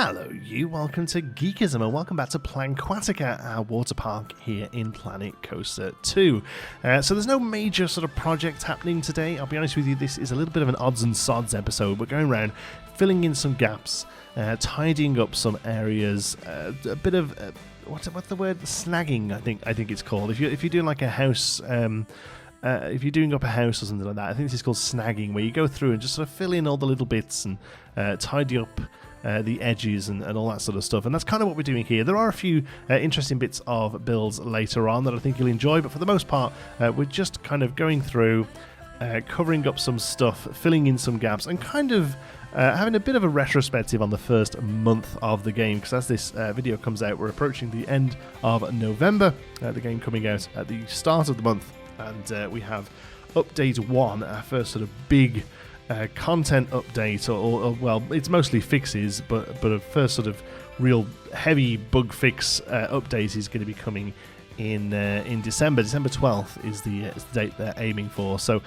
Hello you, welcome to Geekism and welcome back to Planquatica, our water park here in Planet Coaster 2. So there's no major sort of project happening today. I'll be honest with you, this is a little bit of an odds and sods episode. We're going around filling in some gaps, tidying up some areas, a bit of, what's the word? Snagging, I think it's called. If you're doing like a house... if you're doing up a house or something like that, I think this is called snagging, where you go through and just sort of fill in all the little bits and tidy up the edges and all that sort of stuff. And that's kind of what we're doing here. There are a few interesting bits of builds later on that I think you'll enjoy, but for the most part, we're just kind of going through, covering up some stuff, filling in some gaps, and kind of having a bit of a retrospective on the first month of the game, because as this video comes out, we're approaching the end of November, the game coming out at the start of the month. And we have update 1, our first sort of big content update, or well, it's mostly fixes, but a first sort of real heavy bug fix update is going to be coming in December. December 12th is the date they're aiming for. So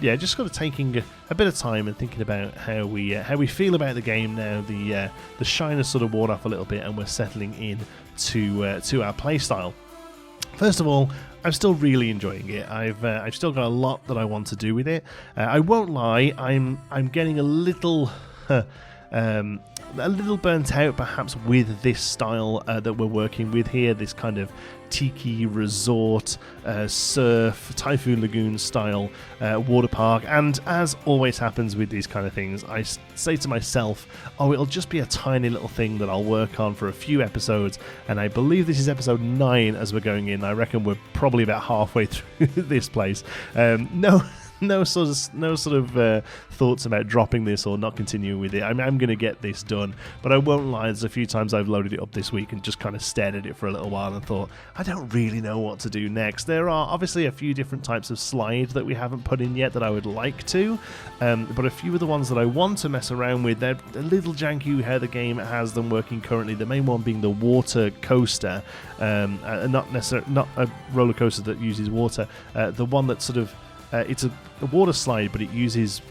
yeah, just sort of taking a bit of time and thinking about how we feel about the game now. The shine has sort of worn off a little bit, and we're settling in to our playstyle. First of all, I'm still really enjoying it. I've still got a lot that I want to do with it. I won't lie, I'm getting a little burnt out perhaps with this style that we're working with here, this kind of tiki resort, surf, Typhoon Lagoon style water park. And as always happens with these kind of things, I say to myself, oh, it'll just be a tiny little thing that I'll work on for a few episodes. And I believe this is episode 9 as we're going in. I reckon we're probably about halfway through this place. No sort of thoughts about dropping this or not continuing with it. I'm going to get this done, but I won't lie, there's a few times I've loaded it up this week and just kind of stared at it for a little while and thought, I don't really know what to do next. There are obviously a few different types of slide that we haven't put in yet that I would like to, but a few of the ones that I want to mess around with, they're a little janky how the game has them working currently. The main one being the water coaster, not a roller coaster that uses water, the one that sort of it's a water slide, but it uses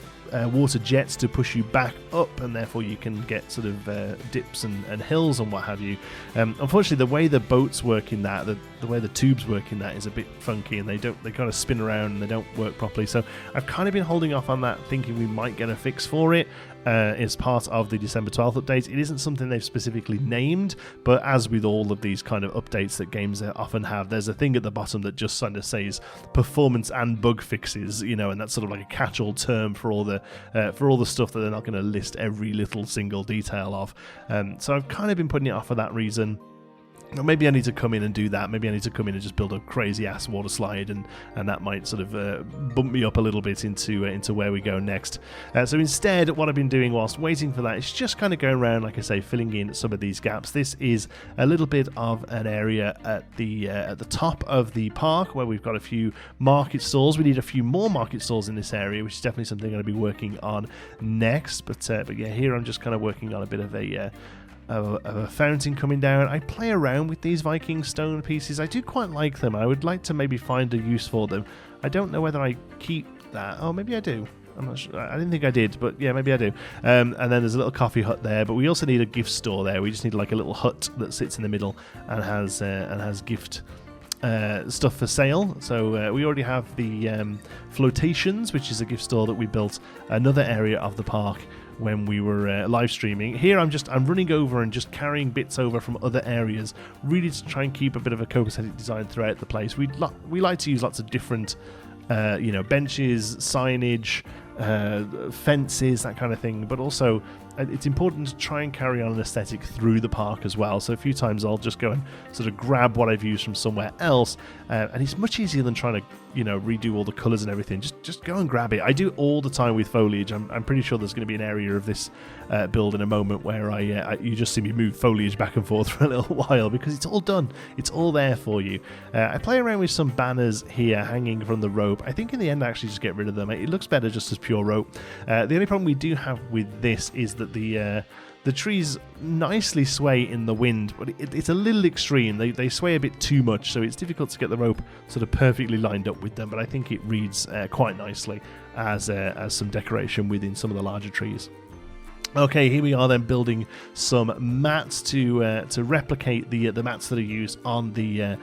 water jets to push you back up, and therefore you can get sort of dips and hills and what have you. Unfortunately, the way the boats work in that, the way the tubes work in that is a bit funky, and they kind of spin around and they don't work properly. So I've kind of been holding off on that, thinking we might get a fix for it. As part of the December 12th update. It isn't something they've specifically named, but as with all of these kind of updates that games often have, there's a thing at the bottom that just kind of says performance and bug fixes, and that's sort of like a catch-all term for all the stuff that they're not going to list every little single detail of. So I've kind of been putting it off for that reason. Maybe I need to come in and do that. Maybe I need to come in and just build a crazy-ass water slide, and that might sort of bump me up a little bit into where we go next. So instead, what I've been doing whilst waiting for that is just kind of going around, like I say, filling in some of these gaps. This is a little bit of an area at the top of the park where we've got a few market stalls. We need a few more market stalls in this area, which is definitely something I'm going to be working on next. But yeah, here I'm just kind of working on a bit of a fountain coming down. I play around with these Viking stone pieces. I do quite like them. I would like to maybe find a use for them. I don't know whether I keep that. Oh, maybe I do. I'm not sure. I didn't think I did, but yeah, maybe I do. And then there's a little coffee hut there, but we also need a gift store there. We just need like a little hut that sits in the middle and has gift stuff for sale. So we already have the Flotations, which is a gift store that we built another area of the park when we were live streaming. Here I'm running over and just carrying bits over from other areas, really to try and keep a bit of a copacetic design throughout the place. We like to use lots of different benches, signage, fences, that kind of thing, but also it's important to try and carry on an aesthetic through the park as well. So a few times I'll just go and sort of grab what I've used from somewhere else, and it's much easier than trying to redo all the colours and everything. Just go and grab it. I do all the time with foliage. I'm pretty sure there's going to be an area of this build in a moment where you just see me move foliage back and forth for a little while, because it's all done. It's all there for you. I play around with some banners here hanging from the rope. I think in the end I actually just get rid of them. It looks better just as pure rope. The only problem we do have with this is that the trees nicely sway in the wind, but it's a little extreme. They sway a bit too much, so it's difficult to get the rope sort of perfectly lined up with them, but I think it reads quite nicely as some decoration within some of the larger trees. Okay, here we are then building some mats to replicate the mats that are used on the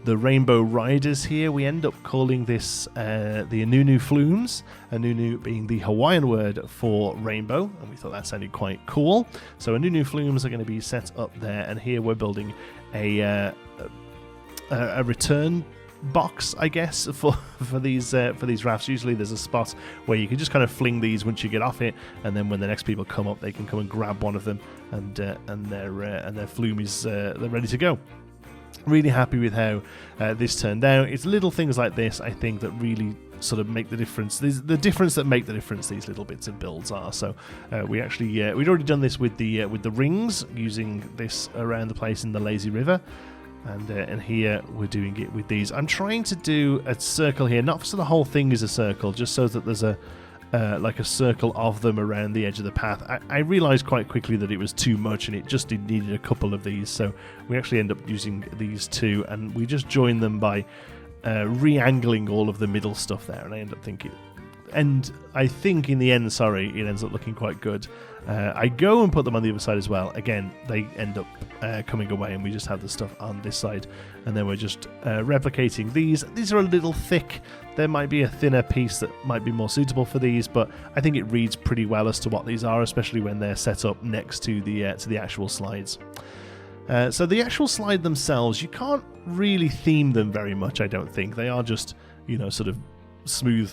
Rainbow Riders here. We end up calling this the Anunu Flumes, Anunu being the Hawaiian word for rainbow, and we thought that sounded quite cool. So Anunu Flumes are going to be set up there, and here we're building a return box, I guess, for these rafts. Usually there's a spot where you can just kind of fling these once you get off it, and then when the next people come up, they can come and grab one of them, and their flume is they're ready to go. Really happy with how this turned out. It's little things like this, I think, that really sort of make the difference. The difference that make the difference, these little bits of builds are. So we'd already done this with the rings, using this around the place in the lazy river. And here we're doing it with these. I'm trying to do a circle here, not so the whole thing is a circle, just so that there's a circle of them around the edge of the path. I realised quite quickly that it was too much, and it just needed a couple of these. So we actually end up using these two, and we just join them by re-angling all of the middle stuff there. And I think in the end, it ends up looking quite good. I go and put them on the other side as well. Again, they end up coming away, and we just have the stuff on this side, and then we're just replicating these. These are a little thick. There might be a thinner piece that might be more suitable for these, but I think it reads pretty well as to what these are, especially when they're set up next to the actual slides. So the actual slide themselves, you can't really theme them very much, I don't think. They are just, sort of smooth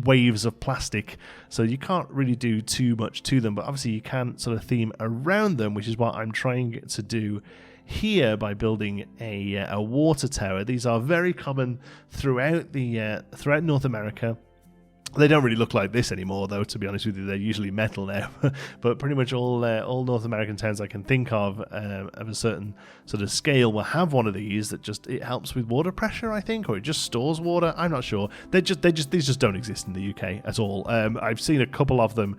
waves of plastic, so you can't really do too much to them, but obviously you can sort of theme around them, which is what I'm trying to do here by building a water tower. These are very common throughout North America. They don't really look like this anymore, though, to be honest with you. They're usually metal now. But pretty much all North American towns I can think of a certain sort of scale will have one of these that it helps with water pressure, I think, or it just stores water. I'm not sure. These just don't exist in the UK at all. I've seen a couple of them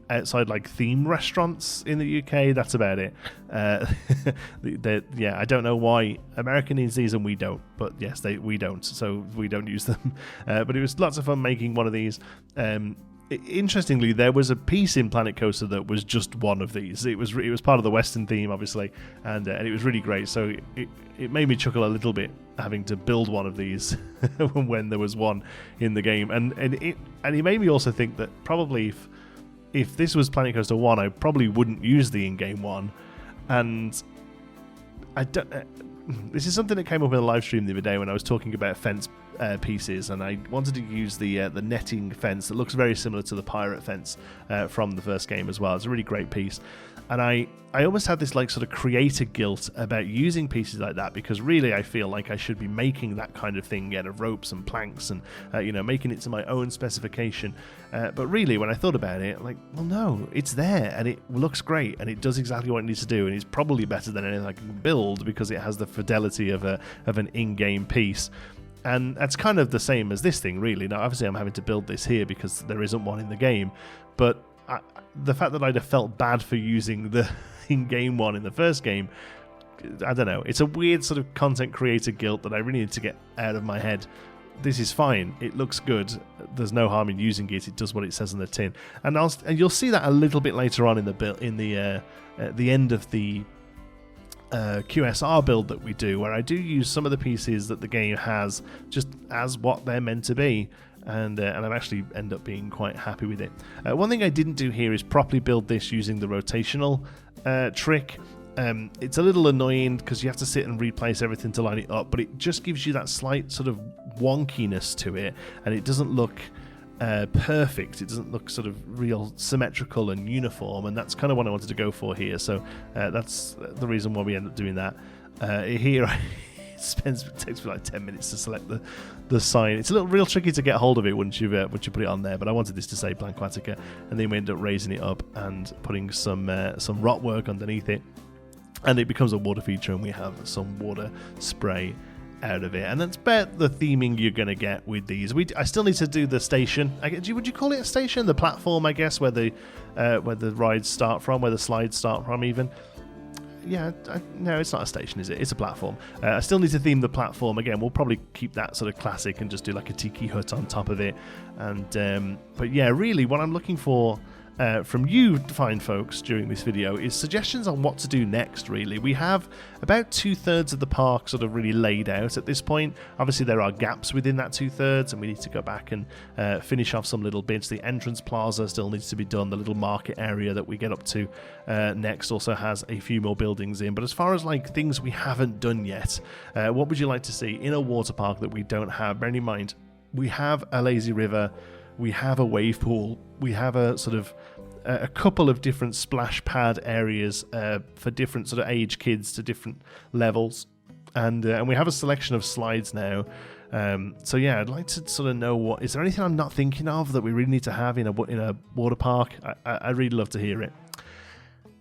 outside like theme restaurants in the UK. That's about it. I don't know why America needs these and we don't. But yes, we don't, so we don't use them. But it was lots of fun making one of these. Interestingly, there was a piece in Planet Coaster that was just one of these. It was part of the Western theme, obviously, and it was really great. So it made me chuckle a little bit having to build one of these when there was one in the game, and it made me also think that probably if this was Planet Coaster 1, I probably wouldn't use the in-game one, and I don't. This is something that came up in a live stream the other day when I was talking about fence pieces, and I wanted to use the netting fence that looks very similar to the pirate fence from the first game as well. It's a really great piece, and I almost had this like sort of creator guilt about using pieces like that, because really I feel like I should be making that kind of thing out of ropes and planks and making it to my own specification. But really, when I thought about it, like, well, no, it's there and it looks great and it does exactly what it needs to do, and it's probably better than anything I can build because it has the fidelity of an in-game piece. And that's kind of the same as this thing, really. Now, obviously, I'm having to build this here because there isn't one in the game, but the fact that I'd have felt bad for using the in-game one in the first game, I don't know. It's a weird sort of content creator guilt that I really need to get out of my head. This is fine. It looks good. There's no harm in using it. It does what it says on the tin, and you'll see that a little bit later on in the end of the QSR build that we do, where I do use some of the pieces that the game has just as what they're meant to be, and I've actually end up being quite happy with it. One thing I didn't do here is properly build this using the rotational trick. It's a little annoying because you have to sit and replace everything to line it up, but it just gives you that slight sort of wonkiness to it, and it doesn't look perfect. It doesn't look sort of real symmetrical and uniform, and that's kind of what I wanted to go for here. So that's the reason why we end up doing that. Here it takes me like 10 minutes to select the sign. It's a little real tricky to get hold of it once you put it on there, but I wanted this to say Blanquatica, and then we end up raising it up and putting some rot work underneath it, and it becomes a water feature, and we have some water spray out of it. And that's about the theming you're going to get with these. I still need to do the station. Would you call it a station? The platform, I guess, where the rides start from, where the slides start from even. Yeah, no, it's not a station, is it? It's a platform. I still need to theme the platform. Again, we'll probably keep that sort of classic and just do like a tiki hut on top of it. And but yeah, really what I'm looking for from you fine folks during this video is suggestions on what to do next. Really, we have about 2/3 of the park sort of really laid out at this point. Obviously there are gaps within that 2/3 and we need to go back and finish off some little bits. The entrance plaza still needs to be done. The little market area that we get up to next also has a few more buildings in. But as far as like things we haven't done yet, what would you like to see in a water park that we don't have? Bearing in mind we have a lazy river, we have a wave pool, we have a sort of a couple of different splash pad areas for different sort of age kids to different levels, and we have a selection of slides now. So yeah, I'd like to sort of know, what is there anything I'm not thinking of that we really need to have in a water park? I'd really love to hear it.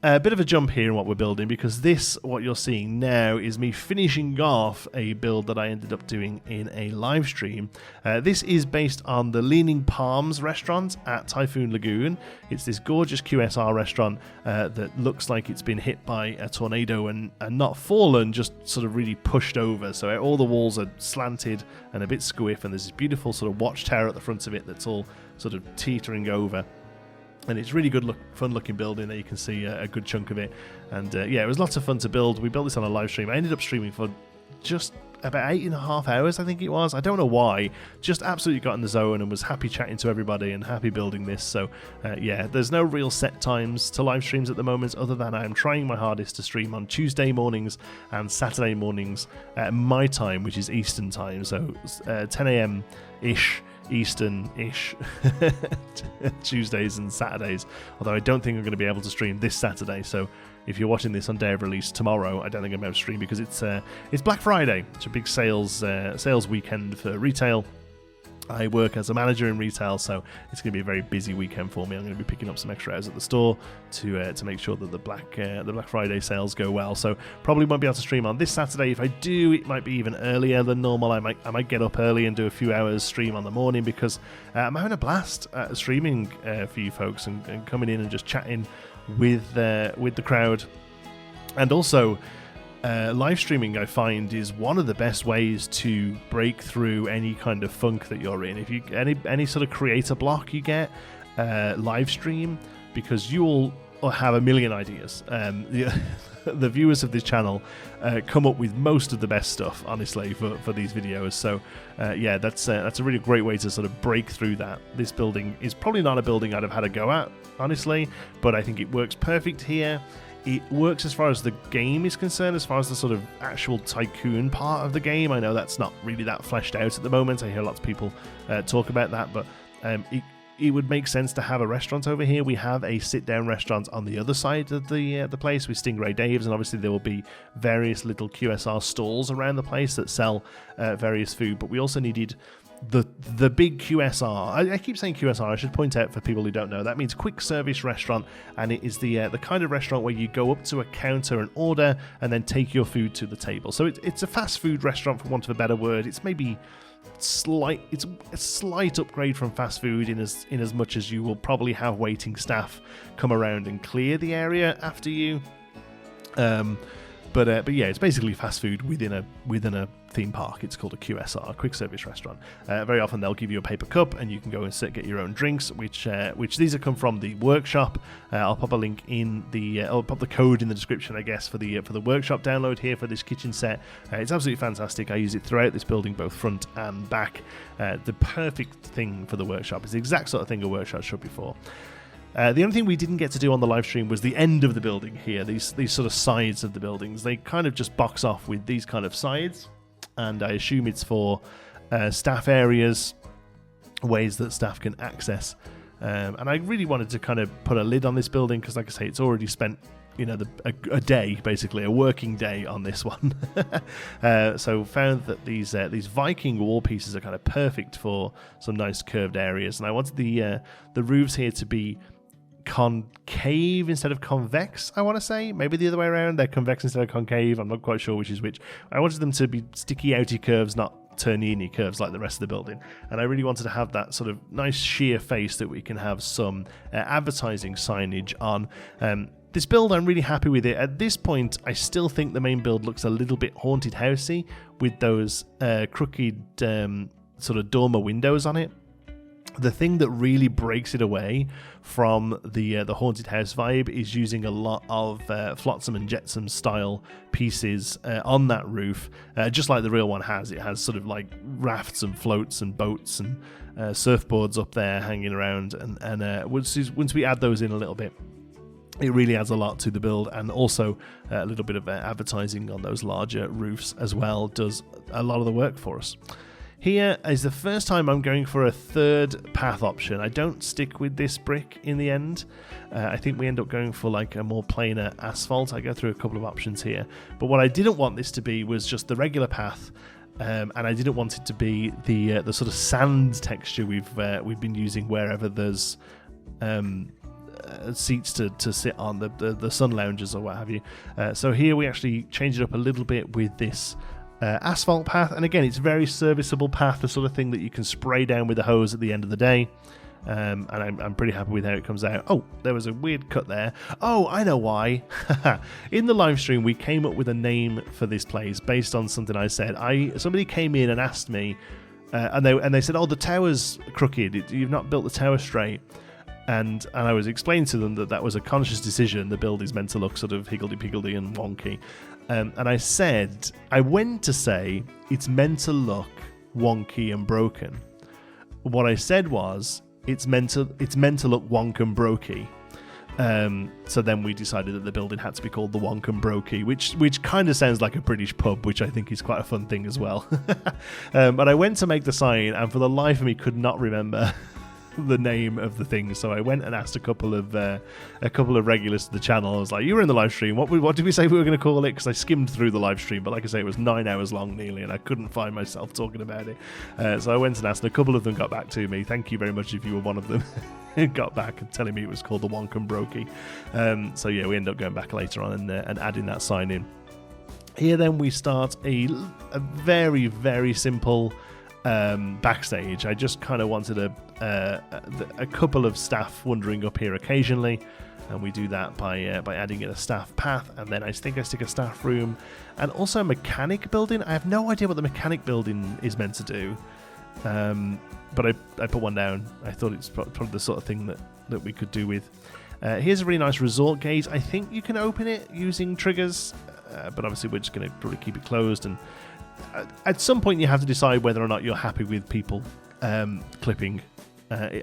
A bit of a jump here in what we're building, because this, what you're seeing now, is me finishing off a build that I ended up doing in a live stream. This is based on the Leaning Palms restaurant at Typhoon Lagoon. It's this gorgeous QSR restaurant that looks like it's been hit by a tornado and not fallen, just sort of really pushed over. So all the walls are slanted and a bit squiff, and there's this beautiful sort of watchtower at the front of it that's all sort of teetering over. And it's really good, fun looking building there. You can see a good chunk of it. And yeah, it was lots of fun to build. We built this on a live stream. I ended up streaming for just about 8.5 hours, I think it was. I don't know why. Just absolutely got in the zone and was happy chatting to everybody and happy building this. So yeah, there's no real set times to live streams at the moment, other than I am trying my hardest to stream on Tuesday mornings and Saturday mornings at my time, which is Eastern time. So 10 a.m.-ish. Eastern-ish Tuesdays and Saturdays, although I don't think I'm going to be able to stream this Saturday. So if you're watching this on day of release tomorrow, I don't think I'm able to stream because it's Black Friday. It's a big sales weekend for retail. I work as a manager in retail, so it's going to be a very busy weekend for me. I'm going to be picking up some extra hours at the store to make sure that the Black Friday sales go well. So probably won't be able to stream on this Saturday. If I do, it might be even earlier than normal. I might get up early and do a few hours stream on the morning, because I'm having a blast streaming for you folks and coming in and just chatting with the crowd. And also, live streaming, I find, is one of the best ways to break through any kind of funk that you're in. If you any sort of creator block you get, live stream, because you'll have a million ideas. The viewers of this channel come up with most of the best stuff, honestly, for these videos. So yeah, that's a really great way to sort of break through that. This building is probably not a building I'd have had a go at, honestly, but I think it works perfect here. It works as far as the game is concerned, as far as the sort of actual tycoon part of the game. I know that's not really that fleshed out at the moment. I hear lots of people talk about that, but it would make sense to have a restaurant over here. We have a sit-down restaurant on the other side of the place with Stingray Dave's, and obviously there will be various little QSR stalls around the place that sell various food, but we also needed the big QSR. I keep saying QSR. I should point out for people who don't know, that means quick service restaurant, and it is the kind of restaurant where you go up to a counter and order and then take your food to the table. So it's a fast food restaurant, for want of a better word. It's maybe it's a slight upgrade from fast food in as much as you will probably have waiting staff come around and clear the area after you. But yeah, it's basically fast food within a theme park. It's called a QSR, a quick service restaurant. Very often they'll give you a paper cup and you can go and get your own drinks, which these have come from the workshop. I'll pop a link in I'll pop the code in the description, I guess, for the workshop download here for this kitchen set. It's absolutely fantastic. I use it throughout this building, both front and back. The perfect thing for the workshop. It's the exact sort of thing a workshop should be for. The only thing we didn't get to do on the live stream was the end of the building here, these sort of sides of the buildings. They kind of just box off with these kind of sides, and I assume it's for staff areas, ways that staff can access. And I really wanted to kind of put a lid on this building because, like I say, it's already spent a day, basically a working day on this one. So found that these Viking wall pieces are kind of perfect for some nice curved areas, and I wanted the roofs here to be concave instead of convex. I want to say maybe the other way around. They're convex instead of concave. I'm not quite sure which is which. I wanted them to be sticky outy curves, not turnini curves like the rest of the building, and I really wanted to have that sort of nice sheer face that we can have some advertising signage on. This build, I'm really happy with it. At this point, I still think the main build looks a little bit haunted housey with those crooked sort of dormer windows on it. The thing that really breaks it away from the haunted house vibe is using a lot of flotsam and jetsam style pieces on that roof, just like the real one has. It has sort of like rafts and floats and boats and surfboards up there hanging around, and once we add those in a little bit, it really adds a lot to the build, and also a little bit of advertising on those larger roofs as well does a lot of the work for us. Here is the first time I'm going for a third path option. I don't stick with this brick in the end. I think we end up going for like a more plainer asphalt. I go through a couple of options here. But what I didn't want this to be was just the regular path, and I didn't want it to be the sort of sand texture we've been using wherever there's seats to sit on, the sun lounges or what have you. So here we actually change it up a little bit with this asphalt path, and again, it's a very serviceable path, the sort of thing that you can spray down with a hose at the end of the day, and I'm pretty happy with how it comes out. Oh, there was a weird cut there. Oh, I know why. In the live stream, we came up with a name for this place based on something I said. Somebody came in and asked me, and they said, "Oh, the tower's crooked. You've not built the tower straight." And I was explaining to them that was a conscious decision. The build is meant to look sort of higgledy-piggledy and wonky. And I went to say it's meant to look wonky and broken. What I said was it's meant to look wonk and brokey. So then we decided that the building had to be called the Wonk and Brokey, which kind of sounds like a British pub, which I think is quite a fun thing as well. But I went to make the sign, and for the life of me could not remember the name of the thing, so I went and asked a couple of regulars to the channel. I was like, "You were in the live stream. What did we say we were going to call it?" Because I skimmed through the live stream, but like I say, it was 9 hours long nearly, and I couldn't find myself talking about it. So I went and asked, and a couple of them got back to me. Thank you very much if you were one of them. Who got back and telling me it was called the Wonk and Brokey. So yeah, we ended up going back later on and adding that sign in. Here then we start a very, very simple backstage. I just kind of wanted a couple of staff wandering up here occasionally, and we do that by adding in a staff path, and then I think I stick a staff room and also a mechanic building. I have no idea what the mechanic building is meant to do, but I put one down. I thought it's probably the sort of thing that we could do with. Here's a really nice resort gate. I think you can open it using triggers, but obviously we're just going to probably keep it closed, and at some point you have to decide whether or not you're happy with people clipping.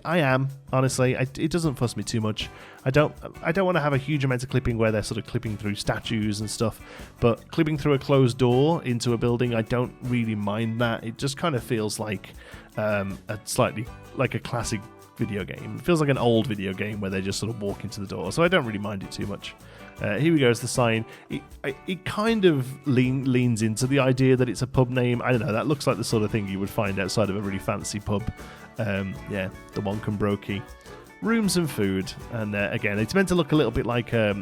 I am, honestly. It doesn't fuss me too much. I don't want to have a huge amount of clipping where they're sort of clipping through statues and stuff, but clipping through a closed door into a building, I don't really mind that. It just kind of feels like a slightly like a classic video game. It feels like an old video game where they just sort of walk into the door, so I don't really mind it too much. Here we go, it's the sign. It kind of leans into the idea that it's a pub name. I don't know, that looks like the sort of thing you would find outside of a really fancy pub. Yeah, the Wonk and Brokey. Rooms and food, and again, it's meant to look a little bit like a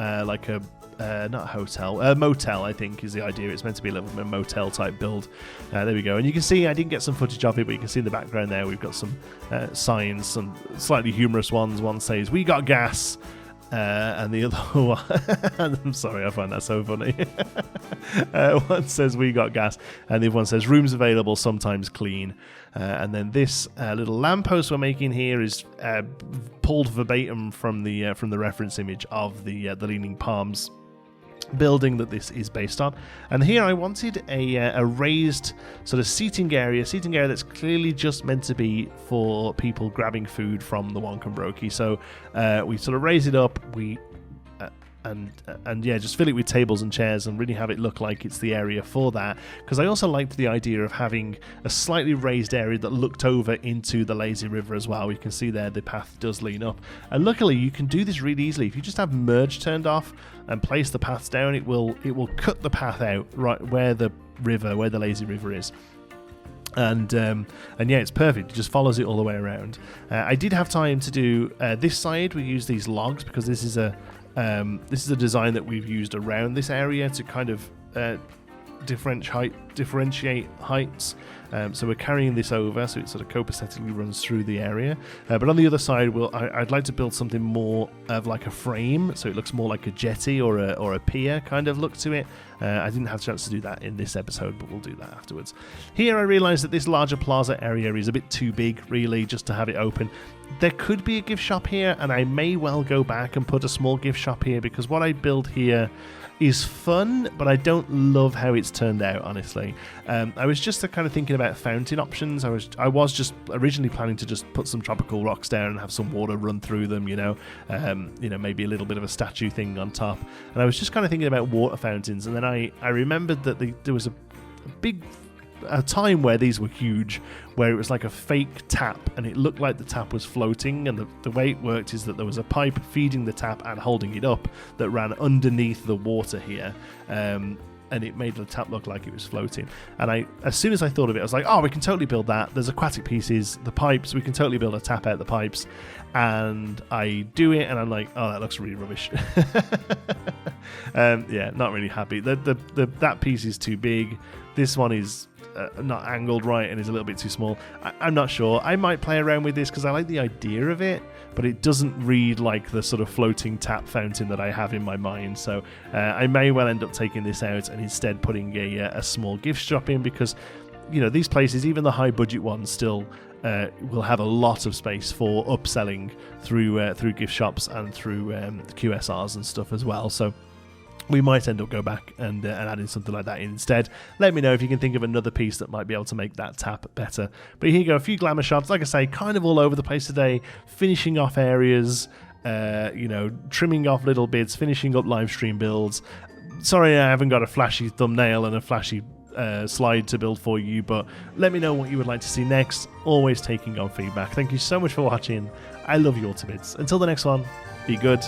not a hotel, a motel, I think is the idea. It's meant to be a little bit of a motel type build. There we go, and you can see, I didn't get some footage of it, but you can see in the background there we've got some signs, some slightly humorous ones. One says, "We got gas," and the other one, I'm sorry, I find that so funny. One says, "We got gas," and the other one says, "Rooms available, sometimes clean." And then this little lamppost we're making here is pulled verbatim from the reference image of the Leaning Palms building that this is based on. And here I wanted a raised sort of seating area that's clearly just meant to be for people grabbing food from the Wonk and Brokey. So we sort of raise it up, and yeah, just fill it with tables and chairs and really have it look like it's the area for that, because I also liked the idea of having a slightly raised area that looked over into the lazy river as well. You can see there the path does lean up, and luckily you can do this really easily. If you just have merge turned off and place the paths down, it will cut the path out right where the lazy river is. And yeah, it's perfect. It just follows it all the way around. I did have time to do this side. We use these logs because this is a design that we've used around this area to kind of differentiate differentiate heights. So we're carrying this over, so it sort of copacetically runs through the area. But on the other side, I'd like to build something more of like a frame, so it looks more like a jetty or a pier kind of look to it. I didn't have a chance to do that in this episode, but we'll do that afterwards. Here I realised that this larger plaza area is a bit too big, really, just to have it open. There could be a gift shop here, and I may well go back and put a small gift shop here, because what I build here is fun, but I don't love how it's turned out, honestly. I was just kind of thinking about fountain options. I was just originally planning to just put some tropical rocks down and have some water run through them, maybe a little bit of a statue thing on top. And I was just kind of thinking about water fountains, and then I remembered that there was a time where these were huge, where it was like a fake tap, and it looked like the tap was floating, and the way it worked is that there was a pipe feeding the tap and holding it up that ran underneath the water here, and it made the tap look like it was floating. And as soon as I thought of it, I was like, oh, we can totally build that. There's aquatic pieces, the pipes, we can totally build a tap out the pipes. And I do it, and I'm like, oh, that looks really rubbish. Not really happy. That piece is too big. This one is not angled right and is a little bit too small. I'm not sure. I might play around with this because I like the idea of it, but it doesn't read like the sort of floating tap fountain that I have in my mind. So I may well end up taking this out and instead putting a small gift shop in, because these places, even the high budget ones, still will have a lot of space for upselling through gift shops and through QSRs and stuff as well. So we might end up go back and adding something like that instead. Let me know if you can think of another piece that might be able to make that tap better. But here you go, a few glamour shots. Like I say, kind of all over the place today, finishing off areas, trimming off little bits, finishing up live stream builds. Sorry I haven't got a flashy thumbnail and a flashy slide to build for you, but let me know what you would like to see next. Always taking on feedback. Thank you so much for watching. I love you all to bits. Until the next one, be good.